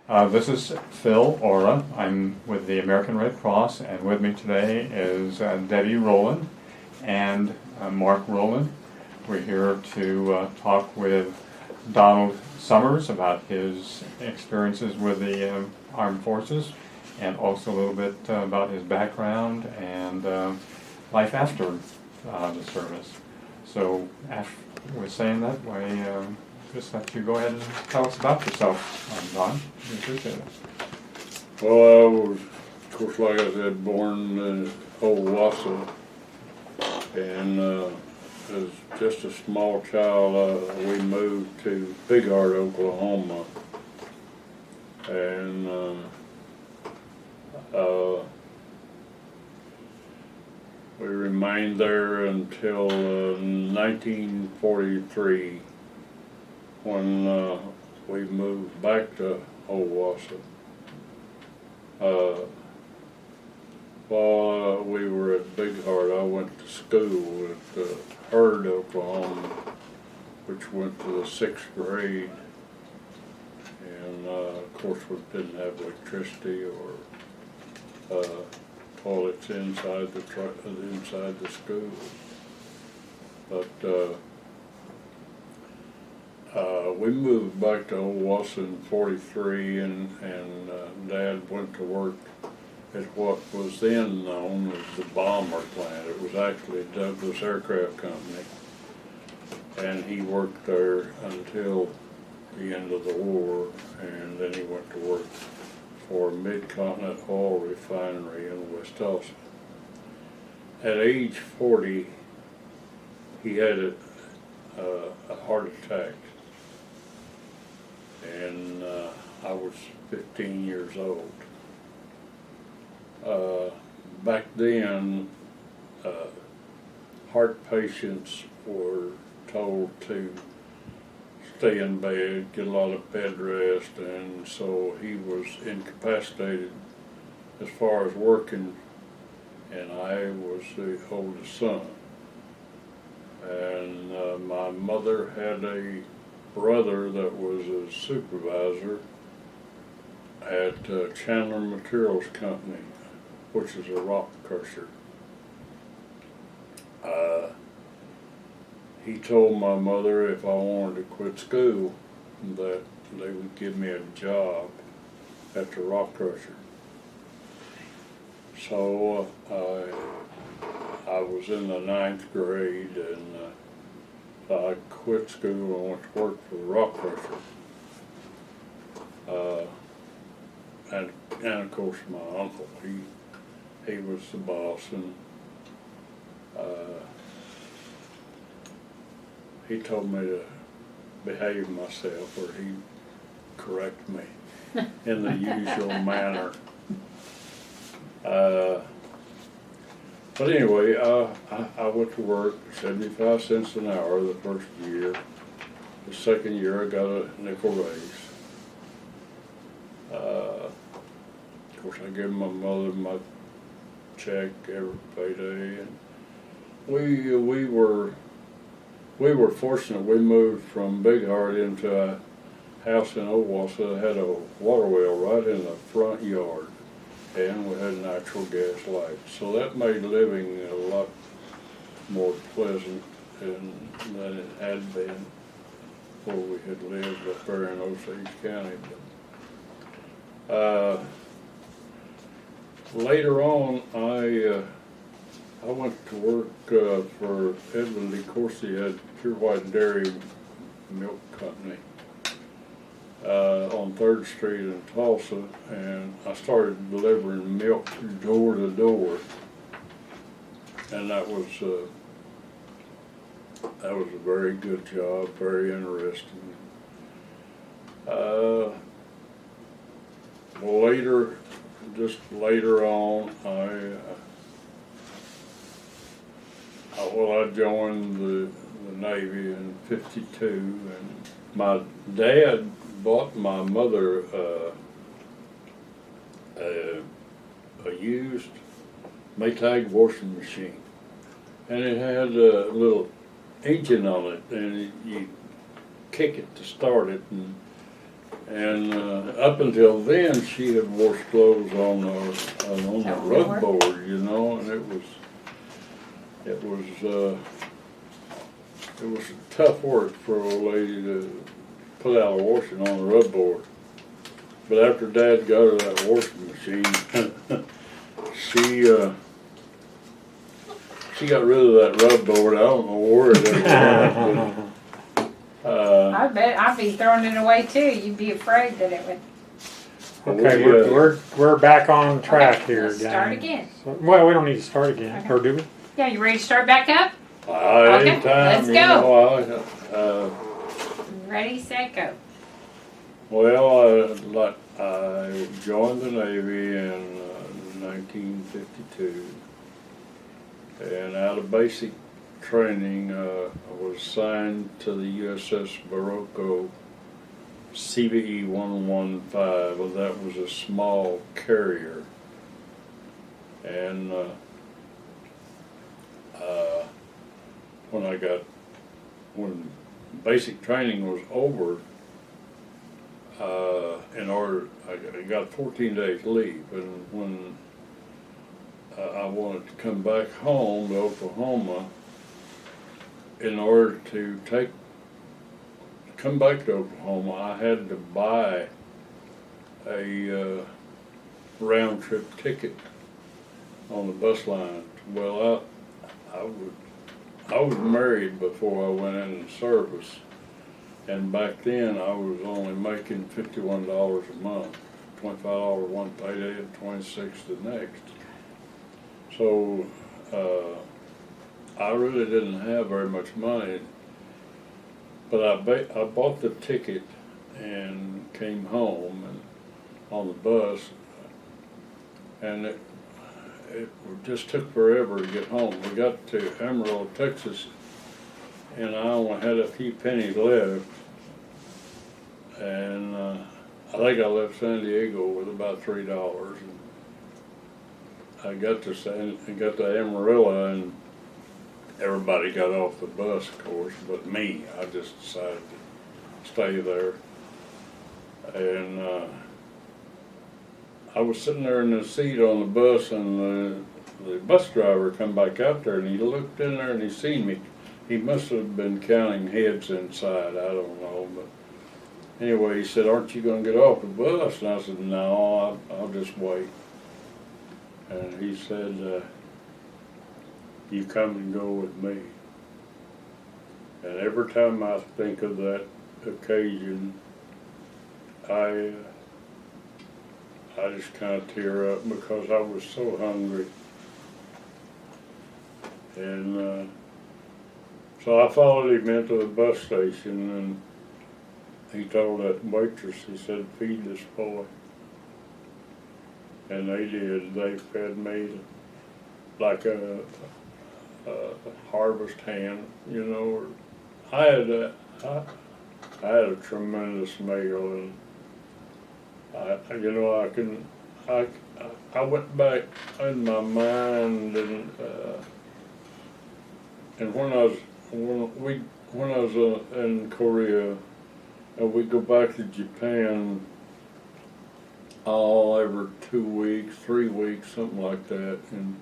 This is Phil Ora. I'm with the American Red Cross, and with me today is Debbie Rowland and Mark Rowland. We're here to talk with Donald Summers about his experiences with the Armed Forces, and also a little bit about his background and life after the service. So, with saying that, just let you go ahead and tell us about yourself, Don. We appreciate it. Well, I was, of course, like I said, born in Owasso, and as just a small child, we moved to Big Heart, Oklahoma, and we remained there until 1943, when we moved back to Owasso. While we were at Big Heart, I went to school at Hurd, Oklahoma, which went to the 6th grade. And of course, we didn't have electricity or toilets inside the school. But we moved back to Owasso in '43, and Dad went to work at what was then known as the Bomber Plant. It was actually Douglas Aircraft Company, and he worked there until the end of the war, and then he went to work for Mid-Continent Oil Refinery in West Tulsa. At age 40, he had a heart attack, and I was 15 years old. Back then, heart patients were told to stay in bed, get a lot of bed rest, and so he was incapacitated as far as working, and I was the oldest son. And my mother had a brother that was a supervisor at Chandler Materials Company, which is a rock crusher. He told my mother if I wanted to quit school that they would give me a job at the rock crusher. So I was in the 9th grade, and I quit school and went to work for the rock crusher. And of course my uncle, he was the boss, and he told me to behave myself, or he'd correct me in the usual manner. But anyway, I went to work 75 cents an hour the first year. The second year I got a nickel raise. Of course, I gave my mother my check every payday, and we were fortunate. We moved from Big Heart into a house in Owasso that had a water well right in the front yard, and we had natural gas lights. So that made living a lot more pleasant than it had been where we had lived up there in Osage County. But later on, I went to work for Edwin DeCourcy at Pure White Dairy Milk Company on 3rd Street in Tulsa, and I started delivering milk door to door, and that was a very good job, very interesting. Later on, I joined the Navy in '52, and my dad bought my mother a used Maytag washing machine, and it had a little engine on it, and you kick it to start it, and And up until then, she had washed clothes on the rug board, you know, and it was tough work for a old lady to put out a washing on the rug board. But after Dad got her that washing machine, she got rid of that rug board. I don't know where it ever went, but I bet I'd be throwing it away too. You'd be afraid that it would. Okay, we're back on track here, Let's gang. start again. So, well, we don't need to start again, Okay. or do we? Yeah, you ready to start back up? okay, let's anytime, you go. know, Ready, set, go. well, I joined the Navy in 1952, and out of basic training, I was assigned to the USS Barocco CVE 115. Well, that was a small carrier, and when basic training was over, I got 14 days leave, and when I wanted to come back home to Oklahoma, in order to come back to Oklahoma, I had to buy a round trip ticket on the bus line. Well, I was married before I went into service, and back then I was only making $51 a month, $25 one payday and $26 the next. So I really didn't have very much money, but I bought the ticket and came home and on the bus, and it just took forever to get home. We got to Amarillo, Texas, and I only had a few pennies left, and I think I left San Diego with about $3. And I got to Amarillo, and everybody got off the bus, of course, but me. I just decided to stay there, and I was sitting there in the seat on the bus, and the bus driver come back out there, and he looked in there and he seen me. He must have been counting heads inside, I don't know, but anyway, he said, "Aren't you going to get off the bus?" And I said, "No, I'll just wait." And he said, "You come and go with me." And every time I think of that occasion, I just kind of tear up because I was so hungry. And so I followed him into the bus station, and he told that waitress, he said, "Feed this boy." And they did. They fed me like a harvest hand, you know. I had a tremendous meal, and I went back in my mind, and when I was in Korea, and we go back to Japan every 2 weeks, 3 weeks, something like that, and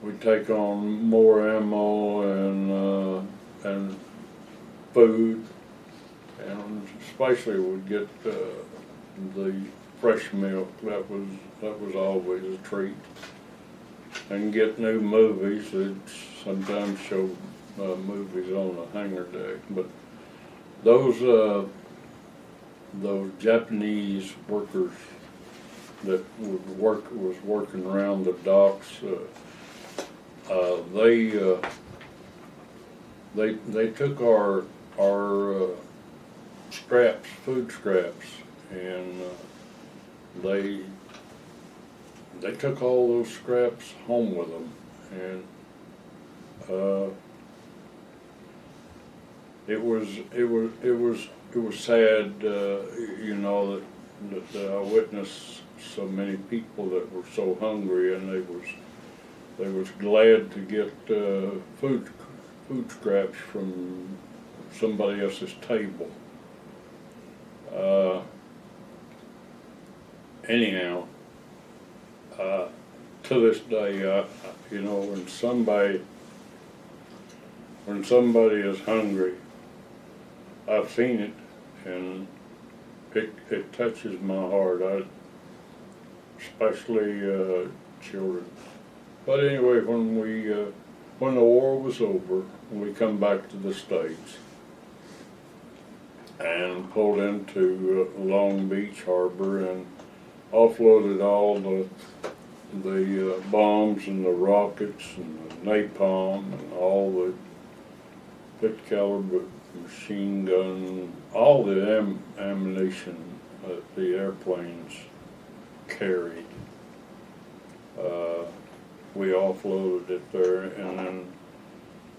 we take on more ammo and food, and especially we'd get the fresh milk. That was always a treat. And get new movies. They'd sometimes show movies on the hangar deck, but those Japanese workers that was working around the docks, they took our scraps, food scraps, and they took all those scraps home with them, and it was sad, you know, that I witnessed so many people that were so hungry, and they was glad to get food scraps from somebody else's table. anyhow, to this day, you know, when somebody is hungry, I've seen it, and it touches my heart. Especially children. But anyway, when the war was over, we come back to the States and pulled into Long Beach Harbor and offloaded all the bombs and the rockets and the napalm and all the 50 caliber machine gun, all the ammunition that the airplanes carried. We offloaded it there, and then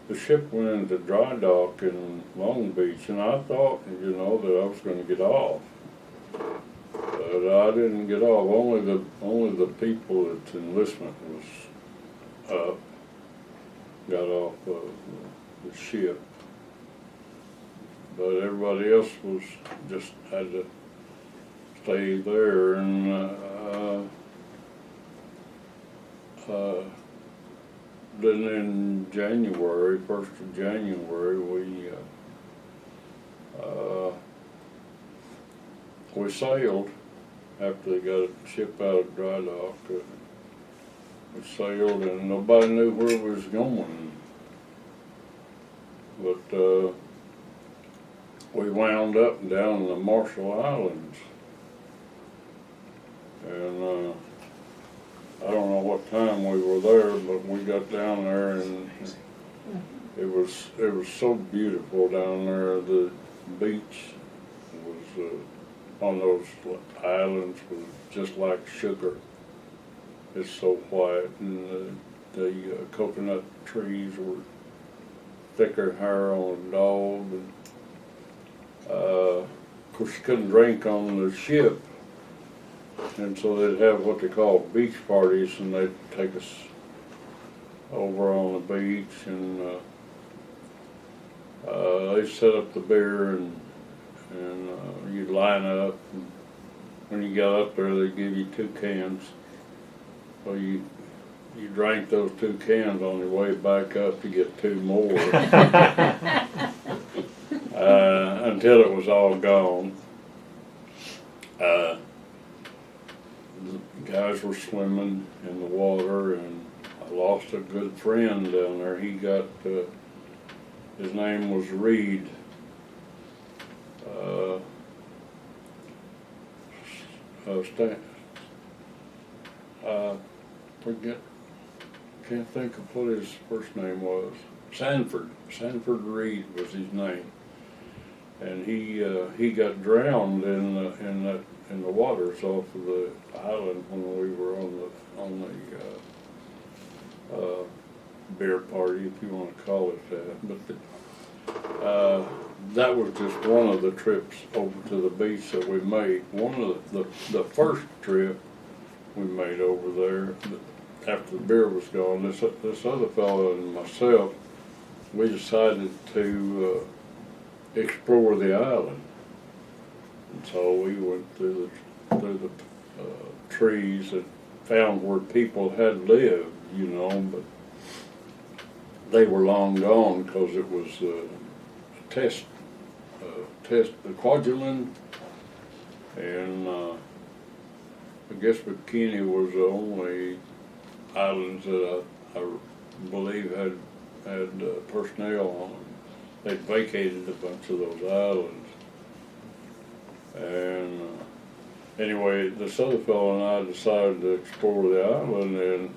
the ship went into dry dock in Long Beach, and I thought, you know, that I was going to get off. But I didn't get off. Only the people that's enlistment was up got off the ship. But everybody else was just had to stay there, and then in January, 1st of January, we sailed after they got the ship out of dry dock. We sailed, and nobody knew where we was going. But we wound up down in the Marshall Islands, and I don't know what time we were there, but we got down there, and it was so beautiful down there. The beach was on those islands was just like sugar. It's so white, and the coconut trees were thicker hair on a dog. And, of course, you couldn't drink on the ship. And so they'd have what they call beach parties, and they'd take us over on the beach, and they set up the beer, and you'd line up. And when you got up there, they'd give you 2 cans. So you drank those 2 cans on your way back up to get 2 more, until it was all gone. The guys were swimming in the water, and I lost a good friend down there. He got, his name was Reed. Can't think of what his first name was. Sanford Reed was his name, and he got drowned in the waters off of the island when we were on the beer party, if you want to call it that. But that was just one of the trips over to the beach that we made. One of the first trip we made over there, after the beer was gone, this other fellow and myself, we decided to explore the island. And so we went through the trees and found where people had lived, you know, but they were long gone because it was a test, the Kwajalein, and I guess Bikini was the only islands that I believe had personnel on them. They'd vacated a bunch of those islands. And anyway, this other fellow and I decided to explore the island,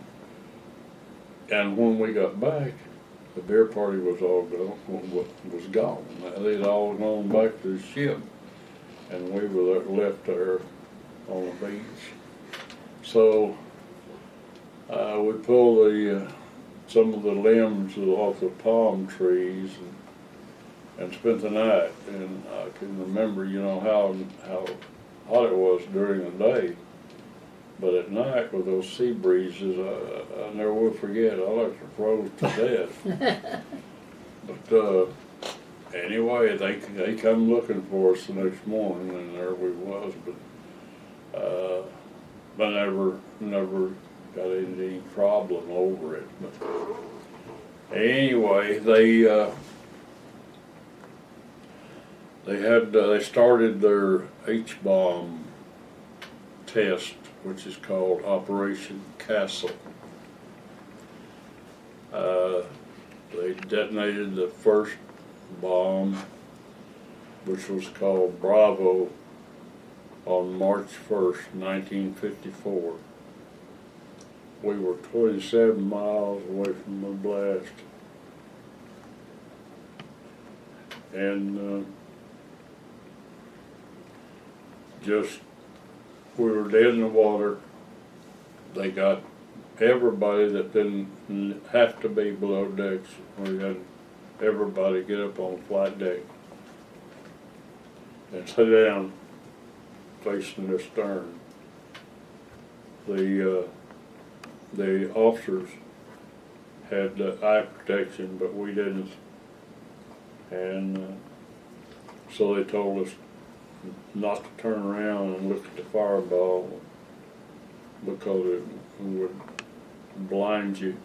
and when we got back, the beer party was gone. They'd all gone back to the ship, and we were left there on the beach. So we pulled some of the limbs off the palm trees and spent the night. And I can remember, you know, how hot it was during the day, but at night with those sea breezes, I never will forget. I like to froze to death. But anyway, they come looking for us the next morning, and there we was. But but never got into any problem over it. But anyway, they started their H-bomb test, which is called Operation Castle. They detonated the first bomb, which was called Bravo, on March 1st, 1954. We were 27 miles away from the blast. And we were dead in the water. They got everybody that didn't have to be below decks. We had everybody get up on the flight deck and sit down facing the stern. The officers had eye protection, but we didn't. And so they told us not to turn around and look at the fireball because it would blind you.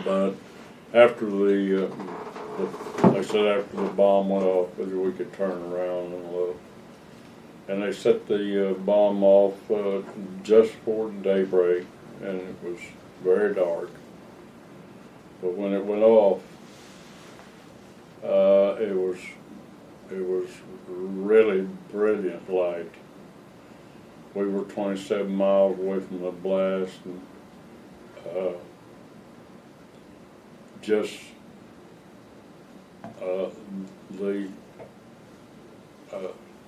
But after they said after the bomb went off, that we could turn around and look. And they set the bomb off just before daybreak, and it was very dark. But when it went off, it was really brilliant light. We were 27 miles away from the blast, and just the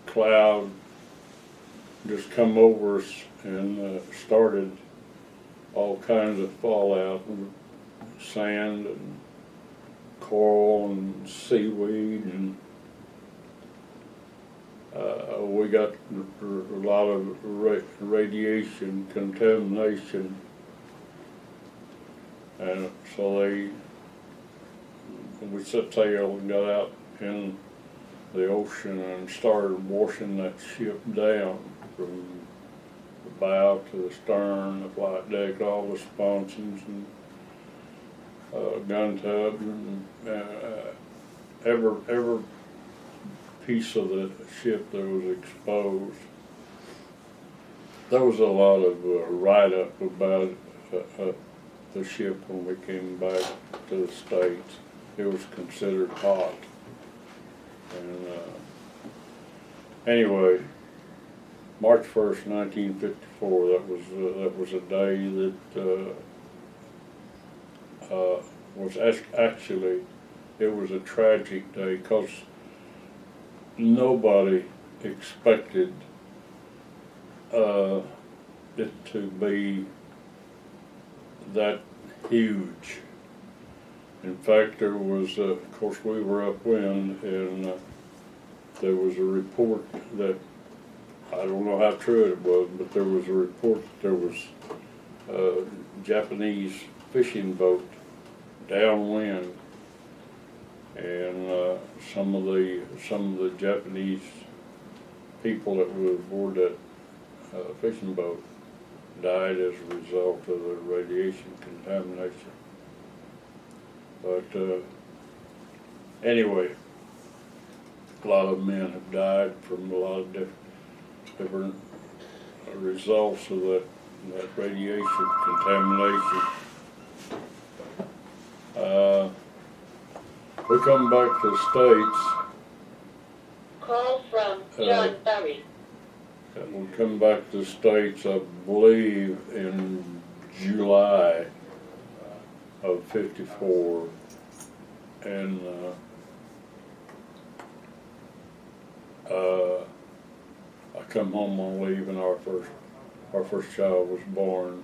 cloud just come over us and started all kinds of fallout, and sand and coral and seaweed, and we got a lot of radiation contamination, and so we set sail and got out in the ocean and started washing that ship down from the bow to the stern, the flight deck, all the sponsons and gun tub, and every piece of the ship that was exposed. There was a lot of write-up about the ship when we came back to the States. It was considered hot. And anyway, March 1st, 1954, that was a day that was actually, it was a tragic day because nobody expected it to be that huge. In fact, there was, of course, we were upwind, and there was a report that, I don't know how true it was, but there was a report that there was a Japanese fishing boat downwind, and some of the Japanese people that were aboard that fishing boat died as a result of the radiation contamination. But anyway, a lot of men have died from a lot of different results of that radiation contamination. We come back to the States. Call from John Barry. We come back to the States, I believe, in July of '54, and I come home on leave, and our first child was born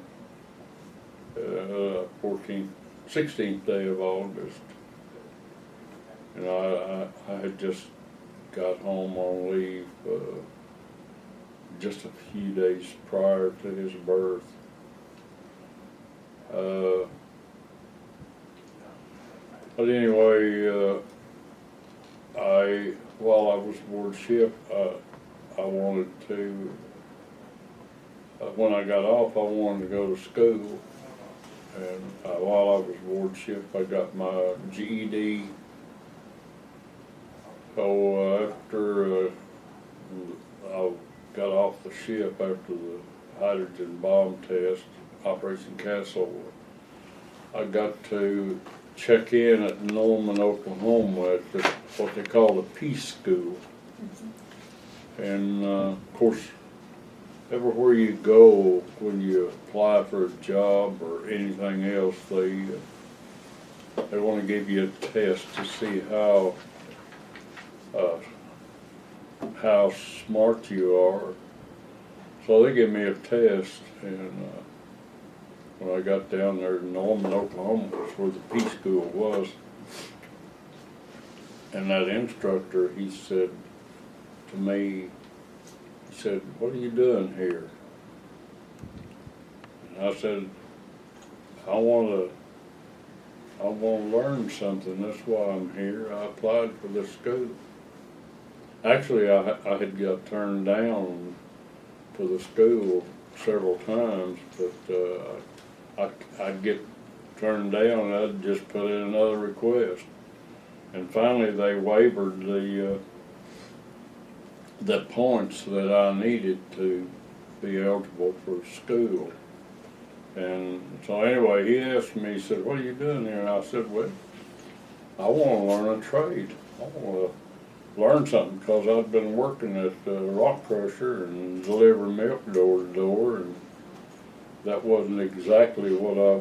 16th day of August, and I had just got home on leave just a few days prior to his birth. But anyway, while I was aboard ship, I wanted to when I got off, I wanted to go to school. And while I was aboard ship, I got my GED. So after I got off the ship after the hydrogen bomb test, Operation Castle, I got to check in at Norman, Oklahoma at what they call the Peace School. And of course, everywhere you go when you apply for a job or anything else, they want to give you a test to see how smart you are. So they gave me a test, and when I got down there in Norman, Oklahoma, was where the Peace School was, and that instructor, he said to me, he said, "What are you doing here?" And I said, I want to learn something. That's why I'm here. I applied for this school. Actually, I had got turned down for the school several times, but I'd get turned down, and I'd just put in another request. And finally, they wavered the points that I needed to be eligible for school. And so anyway, he asked me, he said, "What are you doing here?" And I said, "Well, I want to learn a trade. I want to learn something, because I've been working at Rock Crusher and delivering milk door to door, and that wasn't exactly what I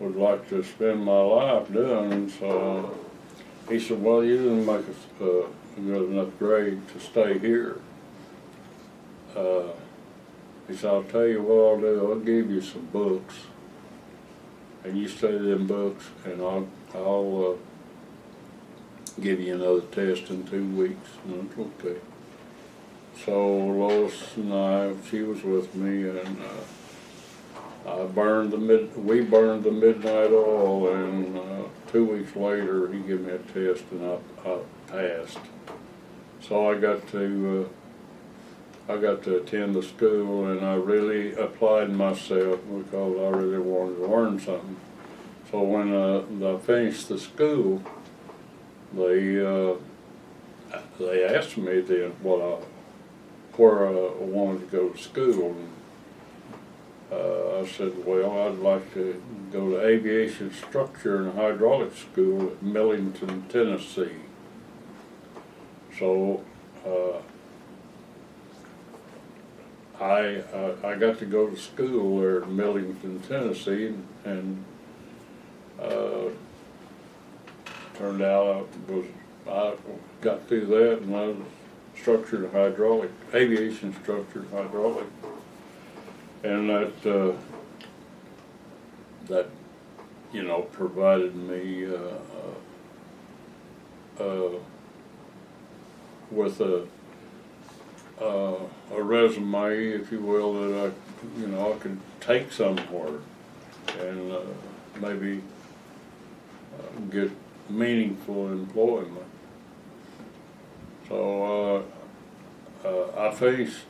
would like to spend my life doing." And so he said, "Well, you didn't make a good enough grade to stay here." He said, "I'll tell you what I'll do. I'll give you some books, and you study them books, and I'll give you another test in 2 weeks." And I said, "Okay." So Lois and she was with me, and we burned the midnight oil, and 2 weeks later he gave me a test, and I passed. So I got to attend the school, and I really applied myself because I really wanted to learn something. So when I finished the school, they asked me then where I wanted to go to school. And I said, "Well, I'd like to go to Aviation Structure and Hydraulics School at Millington, Tennessee." So I got to go to school there in Millington, Tennessee, and turned out I got through that, and I was aviation structured hydraulic, and that provided me with a resume, if you will, that I could take somewhere and maybe get meaningful employment. So I finished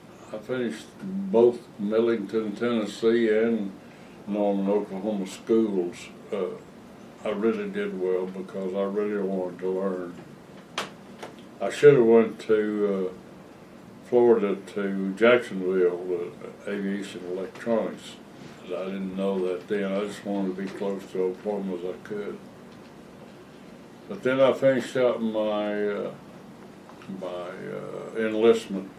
both Millington, Tennessee, and Norman, Oklahoma schools. I really did well because I really wanted to learn. I should have went to Florida to Jacksonville, aviation electronics. I didn't know that then. I just wanted to be close to Oklahoma as I could. But then I finished out my enlistment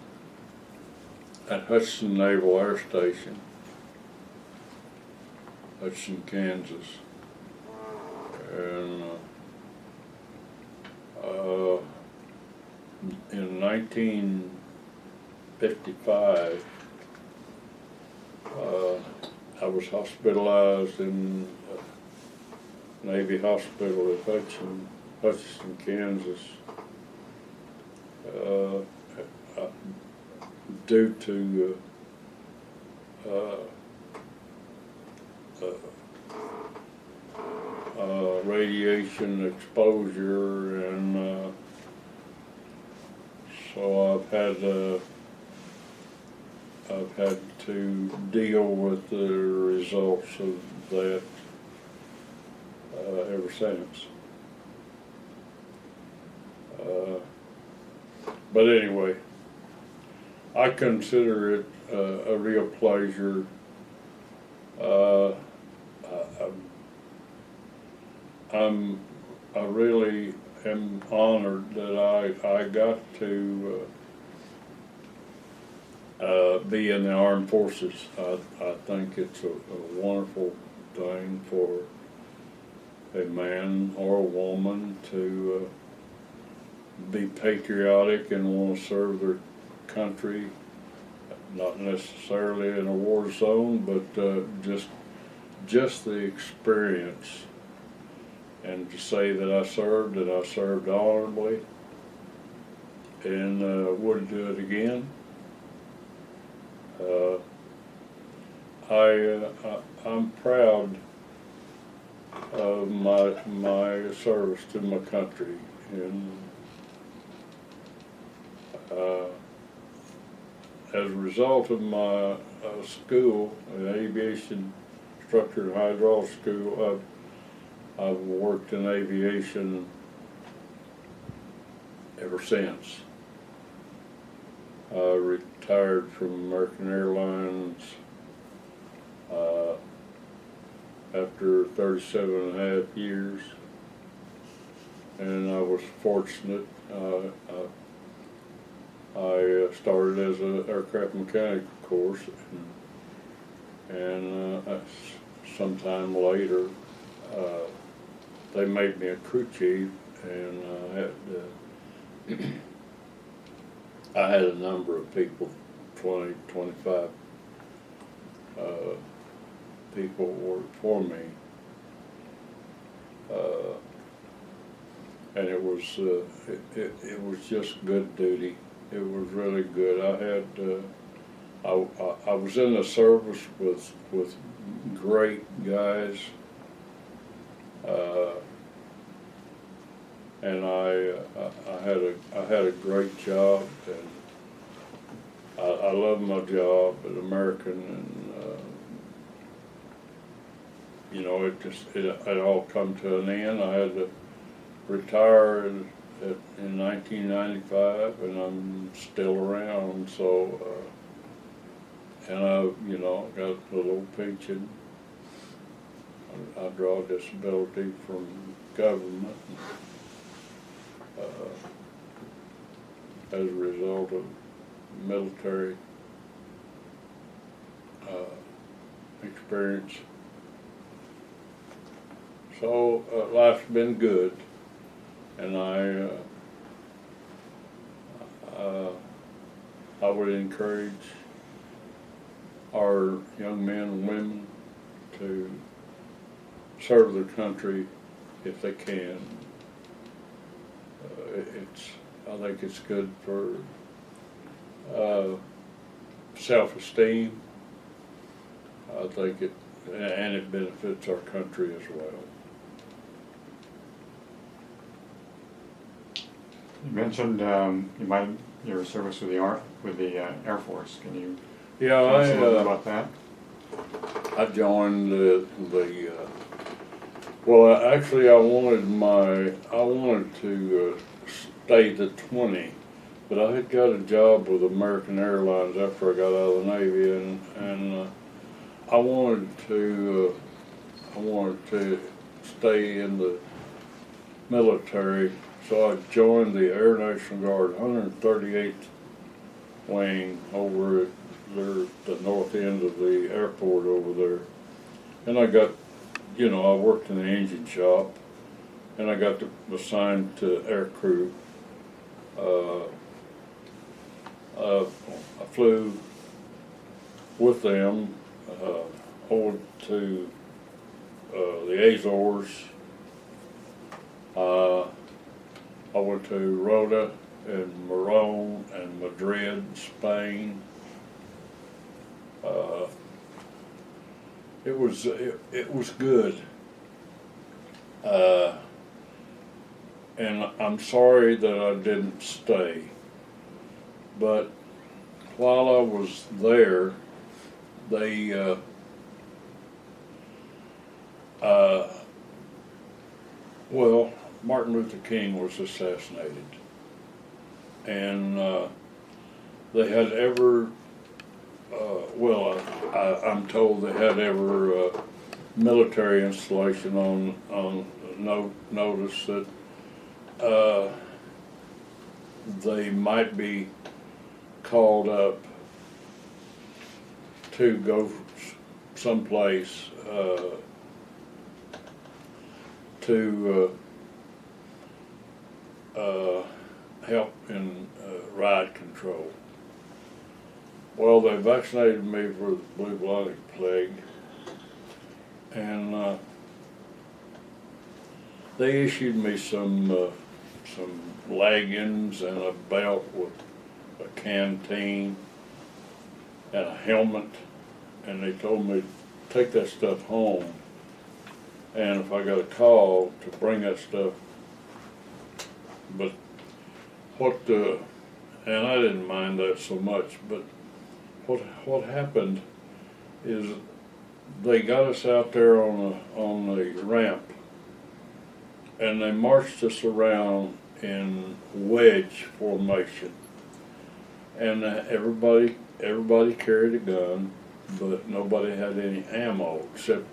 at Hutchinson Naval Air Station, Hutchinson, Kansas. And in 1955, I was hospitalized in Navy Hospital at Hutchinson, Kansas, due to radiation exposure, and so I've had to deal with the results of that ever since. But anyway, I consider it a real pleasure. I really am honored that I got to be in the armed forces. I think it's a wonderful thing for a man or a woman to be patriotic and want to serve their country, not necessarily in a war zone, but just the experience, and to say that I served and I served honorably and would do it again. I'm proud of my service to my country, and as a result of my school, an aviation structure and hydraulic school, I've worked in aviation ever since. I retired from American Airlines after 37 and a half years, and I was fortunate. I started as an aircraft mechanic course, and sometime later they made me a crew chief, and I had a number of people, 20, 25 people work for me, and it was just good duty. It was really good. I was in the service with great guys, and I had a great job, and I love my job at American, and you know, it all come to an end. I had to retire in 1995, and I'm still around. So, and I, you know, got a little pension. I draw disability from government as a result of military experience. So life's been good, and I would encourage our young men and women to serve their country if they can. I think it's good for self-esteem. I think and it benefits our country as well. You mentioned your service with the Air Force. Can you Yeah, tell us a little bit about that? I joined well, actually, I wanted to stay to 20, but I had got a job with American Airlines after I got out of the Navy, and I wanted to stay in the military, so I joined the Air National Guard 138th Wing over at the north end of the airport over there, and I got, you know, I worked in the engine shop, and I got assigned to air crew. I flew with them over to the Azores. I went to Rota and Morón and Madrid, Spain. It was good, and I'm sorry that I didn't stay. But while I was there, they, well, Martin Luther King was assassinated. And they had ever, I'm told they had ever military installation on notice that they might be called up to go someplace to help in riot control. Well, they vaccinated me for the blue blotting plague, and they issued me some leggings and a belt with a canteen and a helmet, and they told me to take that stuff home, and if I got a call to bring that stuff. But and I didn't mind that so much, but what happened is they got us out there on the ramp, and they marched us around in wedge formation, and everybody carried a gun, but nobody had any ammo, except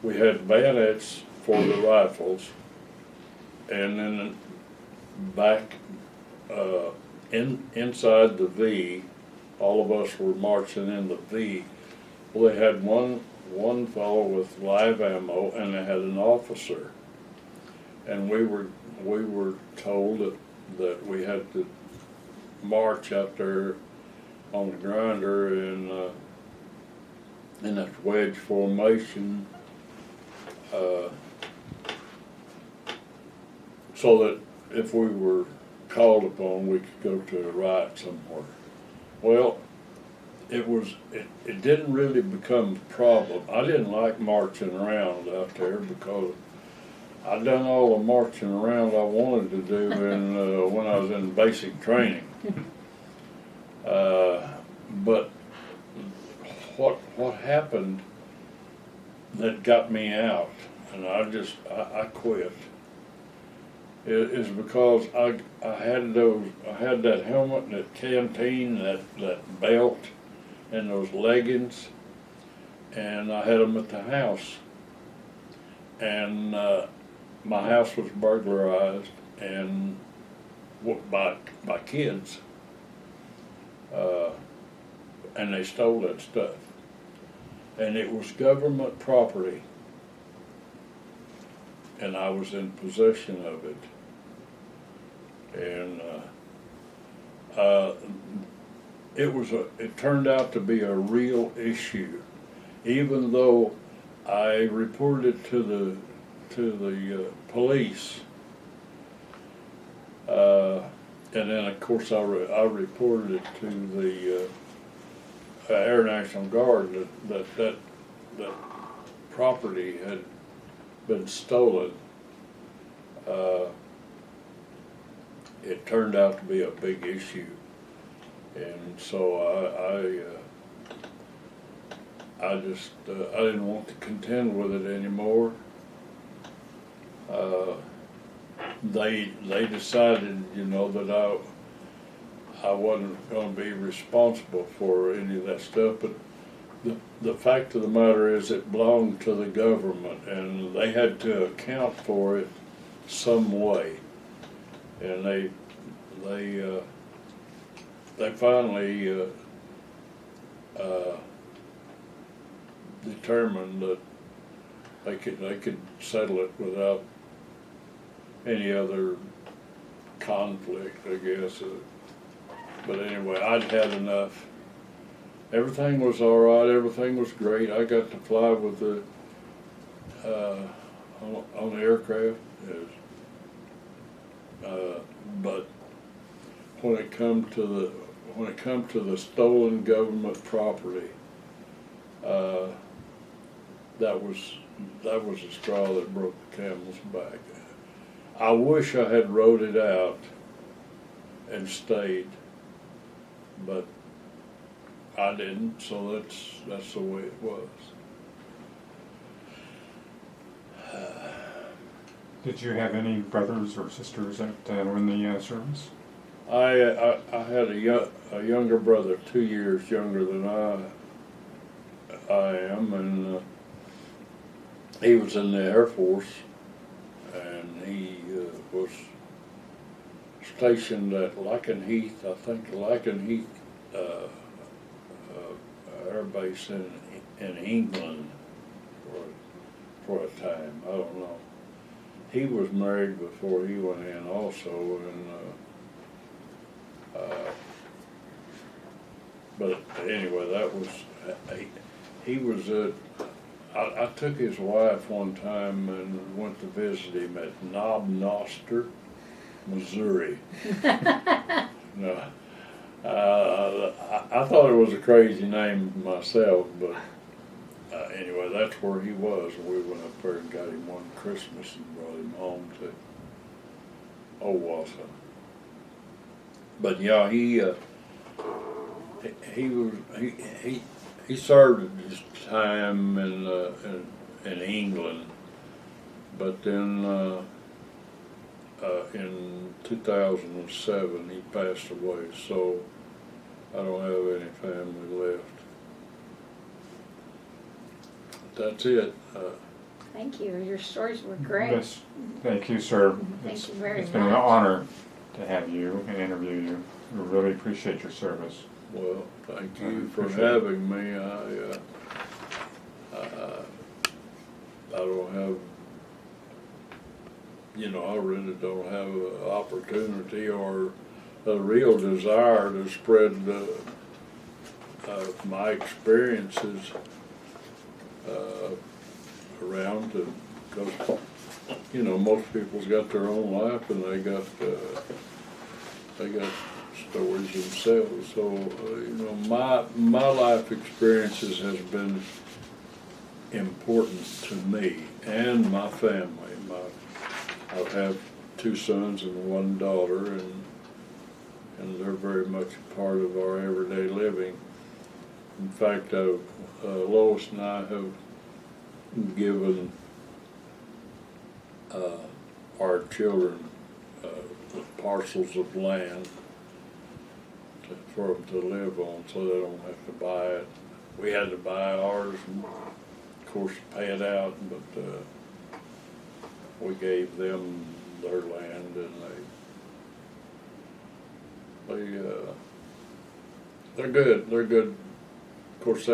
we had bayonets for the rifles, and then back inside the V, all of us were marching in the V. Well, they had one fellow with live ammo, and they had an officer, and we were told that we had to march out there on the grinder in that wedge formation, so that if we were called upon, we could go to a riot somewhere. Well, it didn't really become a problem. I didn't like marching around out there because I'd done all the marching around I wanted to do when I was in basic training. But what happened that got me out, and I quit, is because I had that helmet, that canteen, that belt, and those leggings, and I had them at the house, and my house was burglarized and by kids, and they stole that stuff, and it was government property, and I was in possession of it. And it turned out to be a real issue, even though I reported to the police, and then of course I reported it to the Air National Guard that property had been stolen. It turned out to be a big issue, and so I didn't want to contend with it anymore. They decided, that I wasn't going to be responsible for any of that stuff, but the fact of the matter is it belonged to the government, and they had to account for it some way. And they finally determined that they could settle it without any other conflict, I guess. But anyway, I'd had enough. Everything was all right. Everything was great. I got to fly with the on the aircraft. But when it come to the stolen government property, that was the straw that broke the camel's back. I wish I had rode it out and stayed, but I didn't, so that's the way it was. Did you have any brothers or sisters that were in the service? I had a younger brother, 2 years younger than I am, and he was in the Air Force, and he was stationed at Lakenheath, I think Lakenheath Air Base in England for a time. I don't know. He was married before he went in also, and but anyway, that was he was at. I took his wife one time and went to visit him at Knob Noster, Missouri. No, I thought it was a crazy name myself, but anyway, that's where he was. And we went up there and got him one Christmas and brought him home to Owasso. But yeah, he served his time in England, but then in 2007 he passed away. So I don't have any family left. That's it. Thank you. Your stories were great. Yes, thank you, sir. Thank you very It's been an much. honor to have you and interview you. We really appreciate your service. Well, thank I you for appreciate it. having me. I don't have, I really don't have an opportunity or a real desire to spread my experiences around, because most people's got their own life and they got stories themselves. So my life experiences has been important to me and my family. I have 2 sons and 1 daughter, and they're very much a part of our everyday living. In fact, Lois and I have given our children parcels of land for them to live on, so they don't have to buy it. We had to buy ours and, of course, pay it out, but we gave them their land, and they're good. They're good. Of course,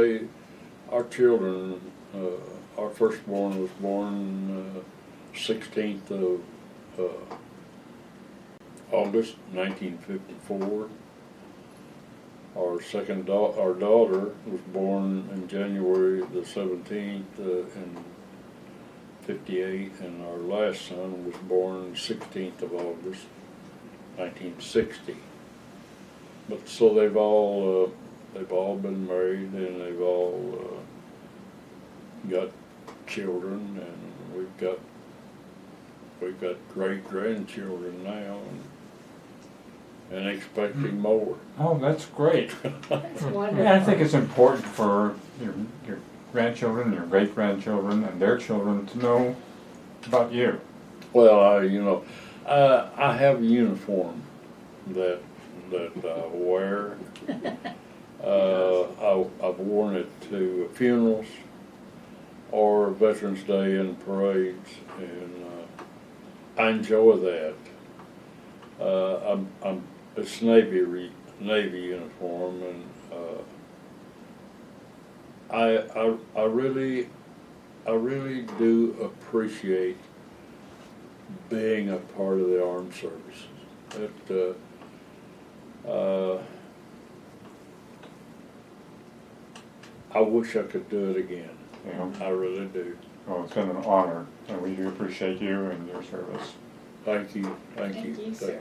our children, our firstborn was born 16th of August 1954. Our daughter was born in January the 17th in 58, and our last son was born 16th of August 1960. But so they've all been married, and they've all got children, and we've got great grandchildren now, and expecting more. Oh, that's great. That's Yeah, I wonderful. think it's important for your grandchildren, your great-grandchildren, and their children to know about you. Well, I have a uniform that I wear. I've worn it to funerals or Veterans Day and parades, and I enjoy that. It's Navy uniform, and I really do appreciate being a part of the armed services. I wish I could do it again. You know, I really do. well, it's been an honor, and we do appreciate you and your service. Thank you. Thank you, sir.